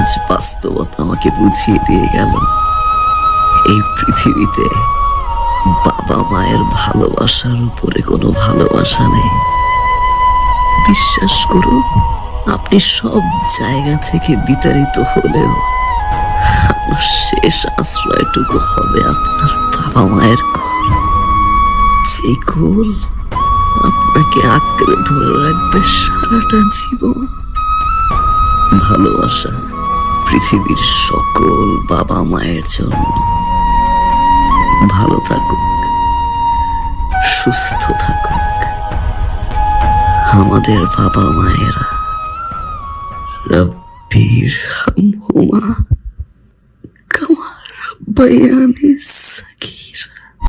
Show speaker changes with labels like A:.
A: আজ বাস্তবতা আমাকে বুঝিয়ে দিয়ে গেল, এই পৃথিবীতে বাবা মায়ের ভালোবাসার উপরে কোনো ভালোবাসা নেই। বিশ্বাস করুন, আপনি সব জায়গা থেকে বিতাড়িত হলেও আপনার শেষ আশ্রয়টুকু হবে আপনার বাবা মায়ের কোল, যে কোল আপনাকে আঁকড়ে ধরে রাখবে সারাটা জীবন। ভালোবাসা পৃথিবীর সকল বাবা মায়ের জন্য। ভালো থাকুক, সুস্থ থাকুক আমাদের বাবা মায়েরা। রব্বির হামহুমা কামা রাব্বায়ানি